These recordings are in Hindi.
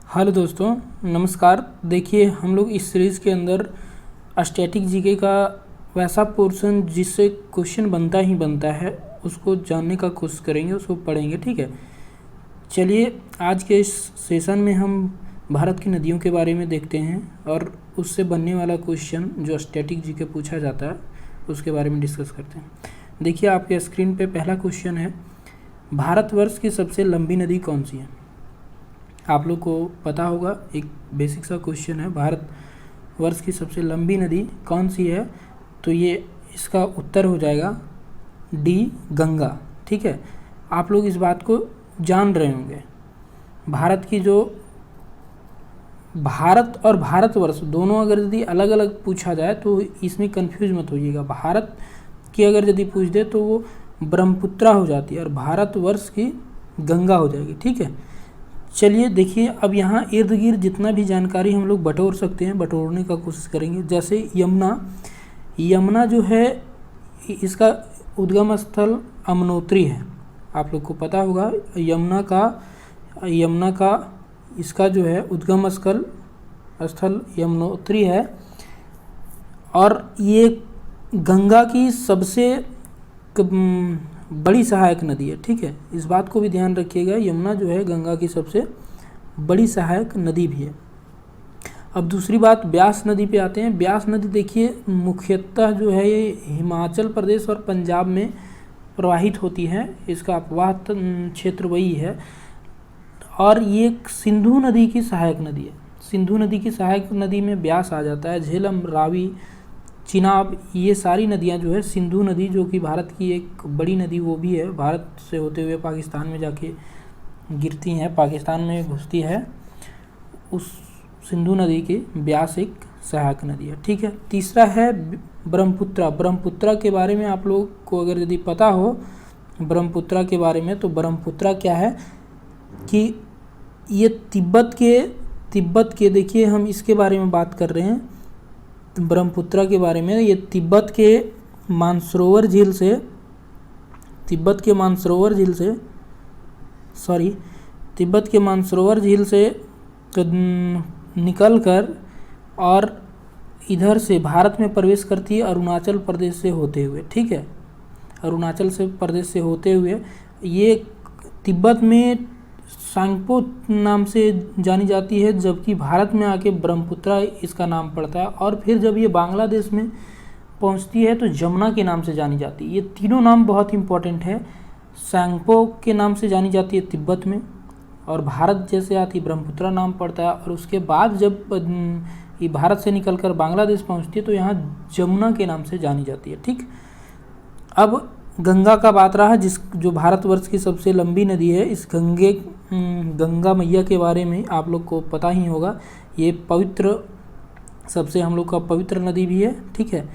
हेलो दोस्तों, नमस्कार। देखिए, हम लोग इस सीरीज़ के अंदर स्टैटिक जीके का वैसा पोर्शन जिससे क्वेश्चन बनता ही बनता है उसको जानने का कोशिश करेंगे, उसको पढ़ेंगे। ठीक है, चलिए आज के इस सेशन में हम भारत की नदियों के बारे में देखते हैं और उससे बनने वाला क्वेश्चन जो स्टैटिक जीके पूछा जाता है उसके बारे में डिस्कस करते हैं। देखिए, आपके स्क्रीन पे पहला क्वेश्चन है, भारतवर्ष की सबसे लंबी नदी कौन सी है? आप लोग को पता होगा, एक बेसिक सा क्वेश्चन है, भारतवर्ष की सबसे लंबी नदी कौन सी है? तो ये इसका उत्तर हो जाएगा डी, गंगा। ठीक है, आप लोग इस बात को जान रहे होंगे। भारत की जो भारत और भारतवर्ष दोनों अगर यदि अलग अलग पूछा जाए तो इसमें कंफ्यूज मत होइएगा। भारत की अगर यदि पूछ दे तो वो ब्रह्मपुत्रा हो जाती है और भारतवर्ष की गंगा हो जाएगी। ठीक है, चलिए देखिए, अब यहाँ इर्द गिर्द जितना भी जानकारी हम लोग बटोर सकते हैं बटोरने का कोशिश करेंगे। जैसे यमुना जो है इसका उद्गम स्थल यमुनोत्री है। आप लोग को पता होगा यमुना का इसका जो है उद्गम स्थल यमुनोत्री है और ये गंगा की सबसे बड़ी सहायक नदी है। ठीक है, इस बात को भी ध्यान रखिएगा, यमुना जो है गंगा की सबसे बड़ी सहायक नदी भी है। अब दूसरी बात, ब्यास नदी पे आते हैं। ब्यास नदी देखिए मुख्यतः जो है ये हिमाचल प्रदेश और पंजाब में प्रवाहित होती है, इसका अपवाह क्षेत्र वही है और ये सिंधु नदी की सहायक नदी है। सिंधु नदी की सहायक नदी में ब्यास आ जाता है, झेलम, रावी, चिनाब, ये सारी नदियां जो है, सिंधु नदी जो कि भारत की एक बड़ी नदी वो भी है, भारत से होते हुए पाकिस्तान में जाके गिरती हैं, पाकिस्तान में घुसती है, उस सिंधु नदी की ब्यास एक सहायक नदी है। ठीक है, तीसरा है ब्रह्मपुत्रा। ब्रह्मपुत्रा के बारे में आप लोग को अगर यदि पता हो ब्रह्मपुत्रा के बारे में, तो ब्रह्मपुत्रा क्या है कि ये तिब्बत के देखिए, हम इसके बारे में बात कर रहे हैं ब्रह्मपुत्रा के बारे में। ये तिब्बत के मानसरोवर झील से निकलकर और इधर से भारत में प्रवेश करती है अरुणाचल प्रदेश से होते हुए। ठीक है, अरुणाचल से प्रदेश से होते हुए ये तिब्बत में सांगपो नाम से जानी जाती है, जबकि भारत में आके ब्रह्मपुत्रा इसका नाम पड़ता है और फिर जब ये बांग्लादेश में पहुंचती है तो जमुना के नाम से जानी जाती है। ये तीनों नाम बहुत इंपॉर्टेंट है। सांगपो के नाम से जानी जाती है तिब्बत में और भारत जैसे आती ब्रह्मपुत्रा नाम पड़ता है और उसके बाद जब ये भारत से निकलकर बांग्लादेश पहुँचती है तो यहाँ जमुना के नाम से जानी जाती है। ठीक, अब गंगा का बात रहा, जो भारतवर्ष की सबसे लंबी नदी है। इस गंगा मैया के बारे में आप लोग को पता ही होगा, ये पवित्र, सबसे हम लोग का पवित्र नदी भी है। ठीक है,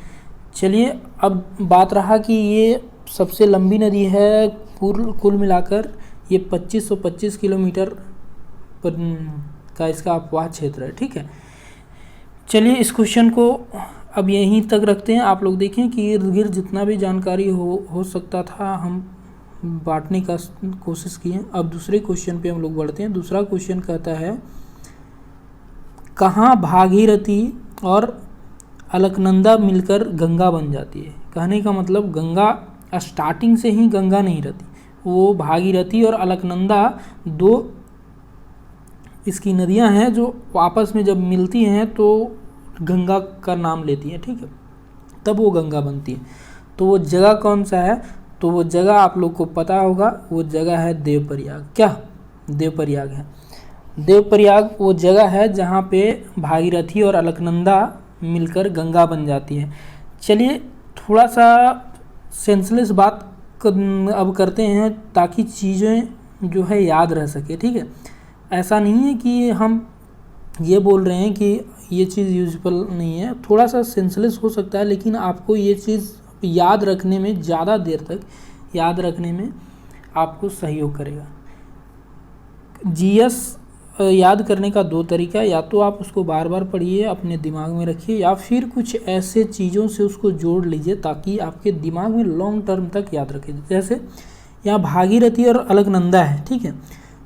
चलिए अब बात रहा कि ये सबसे लंबी नदी है, कुल मिलाकर ये 2525 किलोमीटर का इसका अपवाह क्षेत्र है। ठीक है, चलिए इस क्वेश्चन को अब यहीं तक रखते हैं। आप लोग देखें कि इर्द गिर्द जितना भी जानकारी हो सकता था हम बांटने का कोशिश किए। अब दूसरे क्वेश्चन पे हम लोग बढ़ते हैं। दूसरा क्वेश्चन कहता है, कहाँ भागीरथी और अलकनंदा मिलकर गंगा बन जाती है? कहने का मतलब गंगा स्टार्टिंग से ही गंगा नहीं रहती, वो भागीरथी और अलकनंदा दो इसकी नदियां हैं जो आपस में जब मिलती हैं तो गंगा का नाम लेती हैं। ठीक है, तब वो गंगा बनती है। तो वो जगह कौन सा है? तो वो जगह आप लोग को पता होगा, वो जगह है देवप्रयाग। क्या देवप्रयाग है? देवप्रयाग वो जगह है जहाँ पे भागीरथी और अलकनंदा मिलकर गंगा बन जाती है। चलिए थोड़ा सा सेंसलेस बात अब करते हैं ताकि चीज़ें जो है याद रह सके। ठीक है, ऐसा नहीं है कि हम ये बोल रहे हैं कि ये चीज़ यूजफुल नहीं है, थोड़ा सा सेंसलेस हो सकता है, लेकिन आपको ये चीज़ याद रखने में, ज़्यादा देर तक याद रखने में आपको सहयोग करेगा। जीएस याद करने का दो तरीका, या तो आप उसको बार बार पढ़िए, अपने दिमाग में रखिए, या फिर कुछ ऐसे चीज़ों से उसको जोड़ लीजिए ताकि आपके दिमाग में लॉन्ग टर्म तक याद रखे। जैसे यहाँ भागीरथी और अलकनंदा है। ठीक है,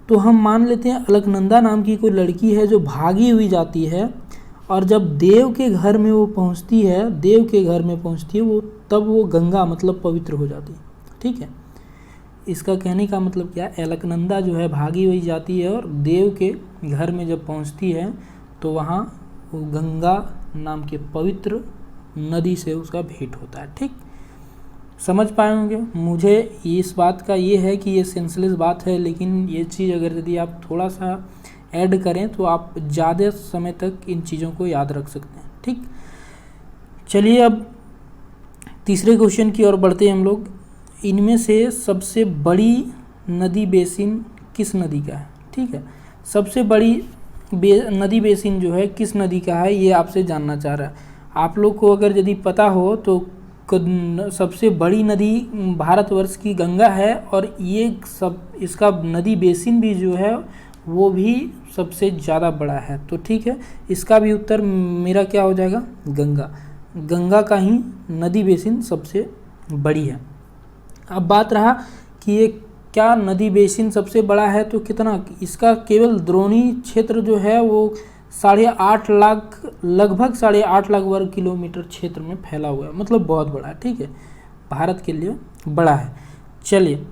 तो हम मान लेते हैं अलकनंदा नाम की कोई लड़की है जो भागी हुई जाती है, और जब देव के घर में वो पहुंचती है, देव के घर में पहुंचती है वो, तब वो गंगा मतलब पवित्र हो जाती है। ठीक है, इसका कहने का मतलब क्या है, अलकनंदा जो है भागी हुई जाती है और देव के घर में जब पहुंचती है तो वहाँ वो गंगा नाम के पवित्र नदी से उसका भेंट होता है। ठीक, समझ पाए होंगे। मुझे इस बात का ये है कि ये सेंसलेस बात है, लेकिन ये चीज़ अगर यदि आप थोड़ा सा ऐड करें तो आप ज़्यादा समय तक इन चीज़ों को याद रख सकते हैं। ठीक, चलिए अब तीसरे क्वेश्चन की ओर बढ़ते हैं हम लोग। इनमें से सबसे बड़ी नदी बेसिन किस नदी का है? ठीक है, सबसे बड़ी नदी बेसिन जो है किस नदी का है, ये आपसे जानना चाह रहा है। आप लोग को अगर यदि पता हो तो सबसे बड़ी नदी भारतवर्ष की गंगा है, और ये सब इसका नदी बेसिन भी जो है वो भी सबसे ज़्यादा बड़ा है। तो ठीक है, इसका भी उत्तर मेरा क्या हो जाएगा, गंगा। गंगा का ही नदी बेसिन सबसे बड़ी है। अब बात रहा कि ये क्या नदी बेसिन सबसे बड़ा है तो कितना, इसका केवल द्रोणी क्षेत्र जो है वो 8.5 लाख, लगभग 8.5 लाख वर्ग किलोमीटर क्षेत्र में फैला हुआ है, मतलब बहुत बड़ा है। ठीक है, भारत के लिए बड़ा है। चलिए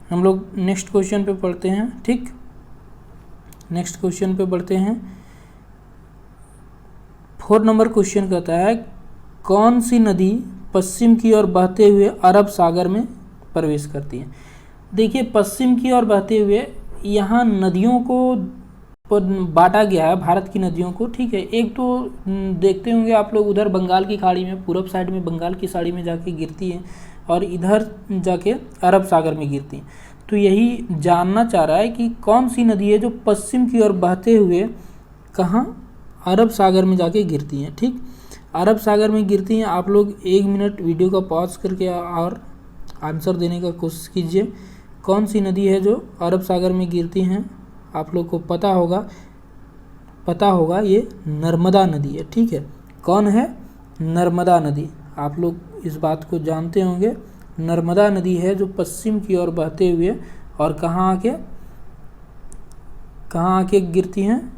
हम लोग नेक्स्ट क्वेश्चन पे पढ़ते हैं। ठीक, नेक्स्ट क्वेश्चन पे बढ़ते हैं। 4 नंबर क्वेश्चन कहता है, कौन सी नदी पश्चिम की ओर बहते हुए अरब सागर में प्रवेश करती है? देखिए, पश्चिम की ओर बहते हुए यहाँ नदियों को बांटा गया है, भारत की नदियों को। ठीक है, एक तो देखते होंगे आप लोग उधर बंगाल की खाड़ी में, पूरब साइड में बंगाल की खाड़ी में जाके गिरती है, और इधर जाके अरब सागर में गिरती है। तो यही जानना चाह रहा है कि कौन सी नदी है जो पश्चिम की ओर बहते हुए कहाँ, अरब सागर में जाके गिरती हैं। ठीक, अरब सागर में गिरती हैं। आप लोग 1 मिनट वीडियो का पॉज करके और आंसर देने का कोशिश कीजिए। कौन सी नदी है जो अरब सागर में गिरती हैं? आप लोग को पता होगा ये नर्मदा नदी है। ठीक है, कौन है? नर्मदा नदी। आप लोग इस बात को जानते होंगे, नर्मदा नदी है जो पश्चिम की ओर बहते हुए और कहाँ आके गिरती हैं?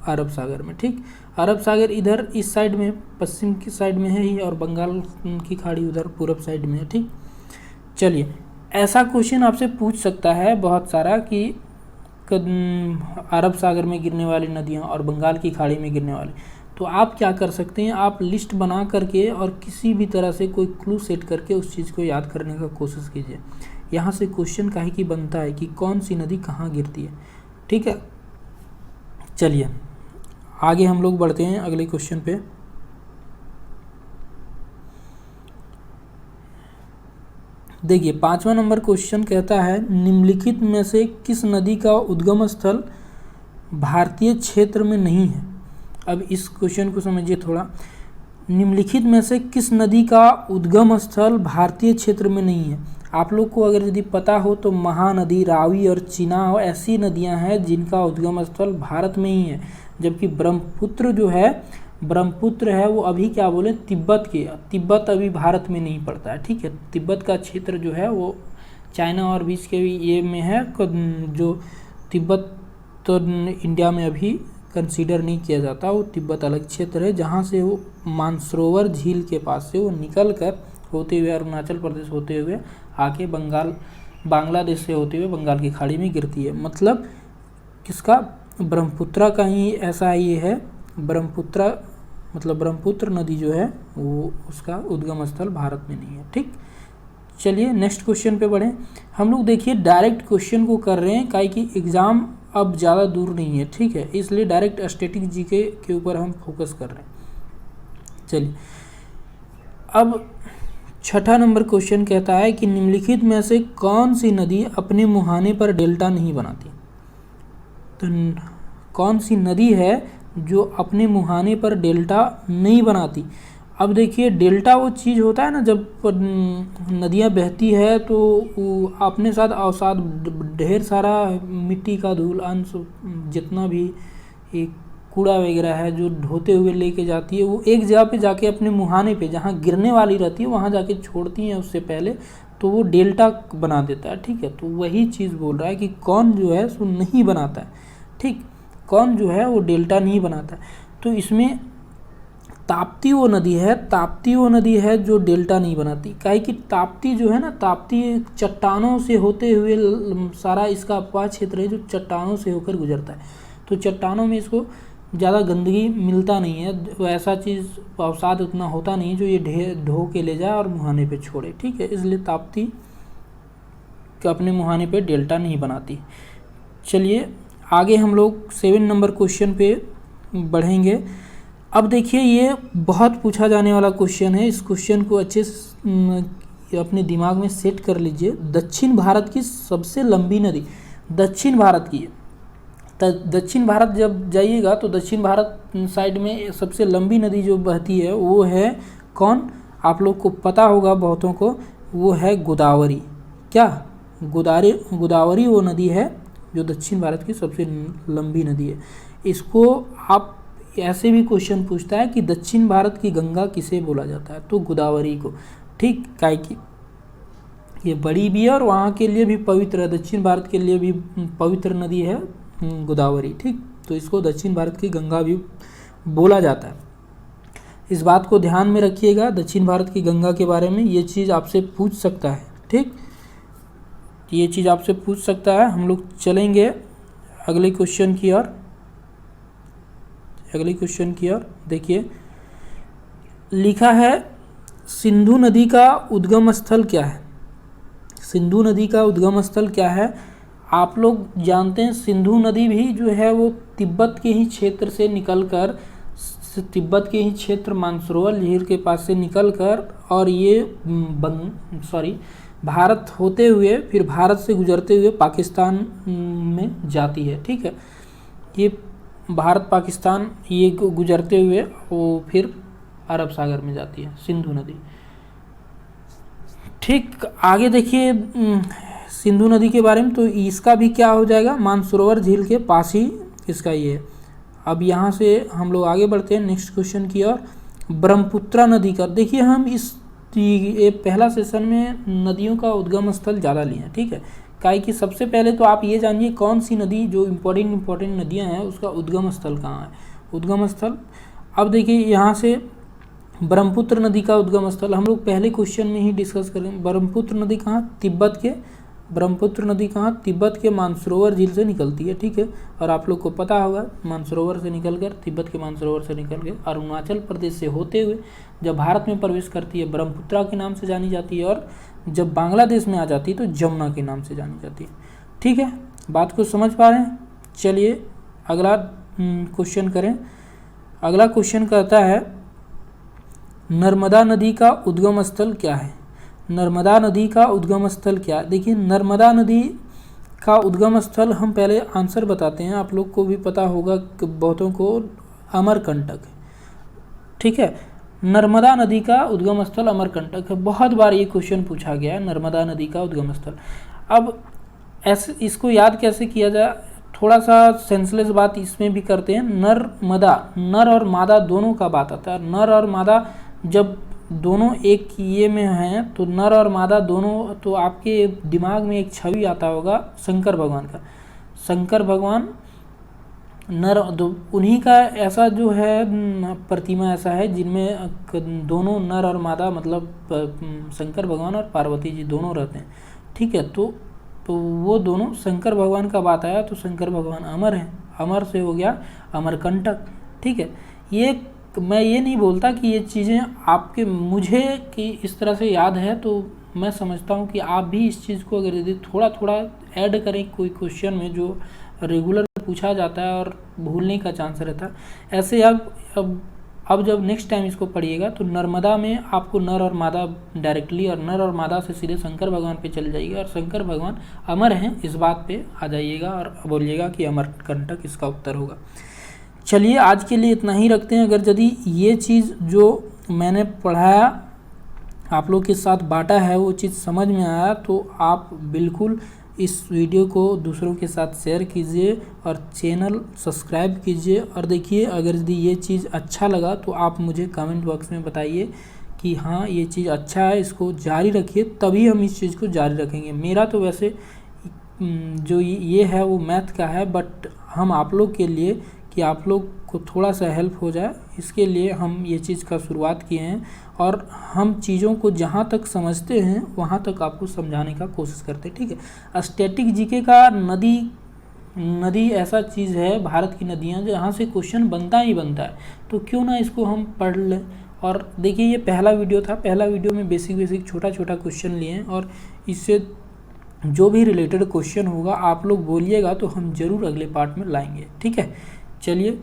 अरब सागर में। ठीक, अरब सागर इधर इस साइड में, पश्चिम की साइड में है ही, और बंगाल की खाड़ी उधर पूरब साइड में है। ठीक, चलिए, ऐसा क्वेश्चन आपसे पूछ सकता है बहुत सारा कि अरब सागर में गिरने वाली नदियाँ और बंगाल की खाड़ी में गिरने वाली, तो आप क्या कर सकते हैं, आप लिस्ट बना करके और किसी भी तरह से कोई क्लू सेट करके उस चीज़ को याद करने का कोशिश कीजिए। यहाँ से क्वेश्चन काहे की बनता है कि कौन सी नदी कहाँ गिरती है। ठीक है, चलिए आगे हम लोग बढ़ते हैं अगले क्वेश्चन पे। देखिए 5वां नंबर क्वेश्चन कहता है, निम्नलिखित में से किस नदी का उद्गम स्थल भारतीय क्षेत्र में नहीं है? अब इस क्वेश्चन को समझिए थोड़ा। निम्नलिखित में से किस नदी का उद्गम स्थल भारतीय क्षेत्र में नहीं है? आप लोग को अगर यदि पता हो तो महानदी, रावी और चिनाब ऐसी नदियां हैं जिनका उद्गम स्थल भारत में ही है, जबकि ब्रह्मपुत्र है वो अभी क्या बोले, तिब्बत अभी भारत में नहीं पड़ता है। ठीक है, तिब्बत का क्षेत्र जो है वो चाइना और बीच के भी ये में है, जो तिब्बत तो इंडिया में अभी कंसीडर नहीं किया जाता, वो तिब्बत अलग क्षेत्र है, जहाँ से वो मानसरोवर झील के पास से वो निकल कर होते हुए अरुणाचल प्रदेश होते हुए आके बांग्लादेश से होते हुए बंगाल की खाड़ी में गिरती है। मतलब किसका, ब्रह्मपुत्र का ही ऐसा ये है, ब्रह्मपुत्र नदी जो है वो उसका उद्गम स्थल भारत में नहीं है। ठीक, चलिए नेक्स्ट क्वेश्चन पे बढ़ें हम लोग। देखिए डायरेक्ट क्वेश्चन को कर रहे हैं, काहे कि एग्ज़ाम अब ज़्यादा दूर नहीं है। ठीक है, इसलिए डायरेक्ट स्टैटिक जीके के ऊपर हम फोकस कर रहे हैं। चलिए अब 6ठा नंबर क्वेश्चन कहता है कि निम्नलिखित में से कौन सी नदी अपने मुहाने पर डेल्टा नहीं बनाती? तो कौन सी नदी है जो अपने मुहाने पर डेल्टा नहीं बनाती? अब देखिए डेल्टा वो चीज़ होता है ना, जब नदियाँ बहती है तो अपने साथ अवसाद ढेर सारा मिट्टी का धूल अंश जितना भी एक कूड़ा वगैरह है जो ढोते हुए लेके जाती है, वो एक जगह पे जाके अपने मुहाने पे जहाँ गिरने वाली रहती है वहाँ जाके छोड़ती हैं उससे पहले, तो वो डेल्टा बना देता है। ठीक है, तो वही चीज़ बोल रहा है कि कौन जो है सो नहीं बनाता है। ठीक, कौन जो है वो डेल्टा नहीं बनाता है। तो इसमें ताप्ती वो नदी है जो डेल्टा नहीं बनाती। काहे कि ताप्ती जो है ना, ताप्ती चट्टानों से होते हुए सारा इसका अपवाह क्षेत्र है जो चट्टानों से होकर गुजरता है। तो चट्टानों में इसको ज़्यादा गंदगी मिलता नहीं है, ऐसा चीज़ अवसाद उतना होता नहीं जो ये ढो के ले जाए और मुहाने पे छोड़े। ठीक है, इसलिए ताप्ती अपने मुहाने पे डेल्टा नहीं बनाती। चलिए आगे हम लोग 7 नंबर क्वेश्चन पे बढ़ेंगे। अब देखिए ये बहुत पूछा जाने वाला क्वेश्चन है, इस क्वेश्चन को अच्छे से अपने दिमाग में सेट कर लीजिए। दक्षिण भारत की सबसे लंबी नदी, दक्षिण भारत की, दक्षिण भारत जब जाइएगा तो दक्षिण भारत साइड में सबसे लंबी नदी जो बहती है वो है कौन, आप लोग को पता होगा बहुतों को, वो है गोदावरी। क्या गोदावरी वो नदी है जो दक्षिण भारत की सबसे लंबी नदी है। इसको आप ऐसे भी क्वेश्चन पूछता है कि दक्षिण भारत की गंगा किसे बोला जाता है, तो गोदावरी को। ठीक, काहे कि ये बड़ी भी है और वहाँ के लिए भी पवित्र है, दक्षिण भारत के लिए भी पवित्र नदी है गोदावरी। ठीक, तो इसको दक्षिण भारत की गंगा भी बोला जाता है। इस बात को ध्यान में रखिएगा, दक्षिण भारत की गंगा के बारे में ये चीज़ आपसे पूछ सकता है। ठीक, ये चीज़ आपसे पूछ सकता है। हम लोग चलेंगे अगले क्वेश्चन की ओर। देखिए लिखा है सिंधु नदी का उद्गम स्थल क्या है। सिंधु नदी का उद्गम स्थल क्या है, आप लोग जानते हैं सिंधु नदी भी जो है वो तिब्बत के ही क्षेत्र से निकलकर, तिब्बत के ही क्षेत्र मानसरोवर झील के पास से निकलकर और ये भारत होते हुए फिर भारत से गुजरते हुए पाकिस्तान में जाती है। ठीक है, ये भारत पाकिस्तान ये गुजरते हुए वो फिर अरब सागर में जाती है सिंधु नदी। ठीक, आगे देखिए सिंधु नदी के बारे में, तो इसका भी क्या हो जाएगा, मानसरोवर झील के पास ही इसका ये है। अब यहाँ से हम लोग आगे बढ़ते हैं नेक्स्ट क्वेश्चन की ओर। ब्रह्मपुत्रा नदी का, देखिए हम ये पहला सेशन में नदियों का उद्गम स्थल ज़्यादा लिए हैं। ठीक है, काहे कि सबसे पहले तो आप ये जानिए कौन सी नदी जो इम्पोर्टेंट नदियाँ हैं उसका उद्गम स्थल कहाँ है, उद्गम स्थल। अब देखिए यहाँ से ब्रह्मपुत्र नदी का उद्गम स्थल हम लोग पहले क्वेश्चन में ही डिस्कस करें। ब्रह्मपुत्र नदी कहाँ, ब्रह्मपुत्र नदी कहाँ, तिब्बत के मानसरोवर झील से निकलती है। ठीक है, और आप लोग को पता होगा मानसरोवर से निकलकर, तिब्बत के मानसरोवर से निकल के अरुणाचल प्रदेश से होते हुए जब भारत में प्रवेश करती है ब्रह्मपुत्रा के नाम से जानी जाती है, और जब बांग्लादेश में आ जाती है तो जमुना के नाम से जानी जाती है। ठीक है, बात को समझ पा रहे हैं। चलिए अगला क्वेश्चन करें। अगला क्वेश्चन कहता है नर्मदा नदी का उद्गम स्थल क्या है। नर्मदा नदी का उद्गम स्थल क्या है, देखिए नर्मदा नदी का उद्गम स्थल हम पहले आंसर बताते हैं, आप लोग को भी पता होगा कि बहुतों को अमरकंटक है। ठीक है, नर्मदा नदी का उद्गम स्थल अमरकंटक है। बहुत बार ये क्वेश्चन पूछा गया है, नर्मदा नदी का उद्गम स्थल। अब ऐसे इसको याद कैसे किया जाए, थोड़ा सा सेंसलेस बात इसमें भी करते हैं। नर और मादा दोनों का बात आता है। नर और मादा जब दोनों एक ये में हैं तो नर और मादा दोनों, तो आपके दिमाग में एक छवि आता होगा शंकर भगवान का। शंकर भगवान नर, उन्हीं का ऐसा जो है प्रतिमा ऐसा है जिनमें दोनों नर और मादा, मतलब शंकर भगवान और पार्वती जी दोनों रहते हैं। ठीक है, तो वो दोनों, शंकर भगवान का बात आया तो शंकर भगवान अमर हैं, अमर से हो गया अमरकंटक। ठीक है, ये मैं ये नहीं बोलता कि ये चीज़ें आपके मुझे कि इस तरह से याद है, तो मैं समझता हूँ कि आप भी इस चीज़ को अगर यदि थोड़ा थोड़ा ऐड करें कोई क्वेश्चन में जो रेगुलर पूछा जाता है और भूलने का चांस रहता है, ऐसे अब जब नेक्स्ट टाइम इसको पढ़िएगा तो नर्मदा में आपको नर और मादा डायरेक्टली, और नर और मादा से सीधे शंकर भगवान पे चल जाइएगा और शंकर भगवान अमर हैं इस बात पे आ जाइएगा और बोलिएगा कि अमरकंटक इसका उत्तर होगा। चलिए आज के लिए इतना ही रखते हैं। अगर यदि ये चीज़ जो मैंने पढ़ाया आप लोग के साथ बांटा है वो चीज़ समझ में आया तो आप बिल्कुल इस वीडियो को दूसरों के साथ शेयर कीजिए और चैनल सब्सक्राइब कीजिए। और देखिए, अगर यदि ये चीज़ अच्छा लगा तो आप मुझे कमेंट बॉक्स में बताइए कि हाँ ये चीज़ अच्छा है, इसको जारी रखिए, तभी हम इस चीज़ को जारी रखेंगे। मेरा तो वैसे जो ये है वो मैथ का है, बट हम आप लोग के लिए कि आप लोग को थोड़ा सा हेल्प हो जाए, इसके लिए हम ये चीज़ का शुरुआत किए हैं। और हम चीज़ों को जहाँ तक समझते हैं वहाँ तक आपको समझाने का कोशिश करते हैं, ठीक है। स्टैटिक जीके का नदी ऐसा चीज़ है, भारत की नदियाँ जहाँ से क्वेश्चन बनता ही बनता है, तो क्यों ना इसको हम पढ़ लें। और देखिए, ये पहला वीडियो था, पहला वीडियो में बेसिक छोटा क्वेश्चन लिए हैं, और इससे जो भी रिलेटेड क्वेश्चन होगा आप लोग बोलिएगा तो हम ज़रूर अगले पार्ट में लाएंगे, ठीक है। चलिए,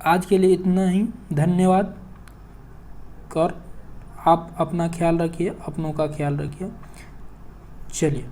आज के लिए इतना ही, धन्यवाद। और आप अपना ख्याल रखिए, अपनों का ख्याल रखिए। चलिए।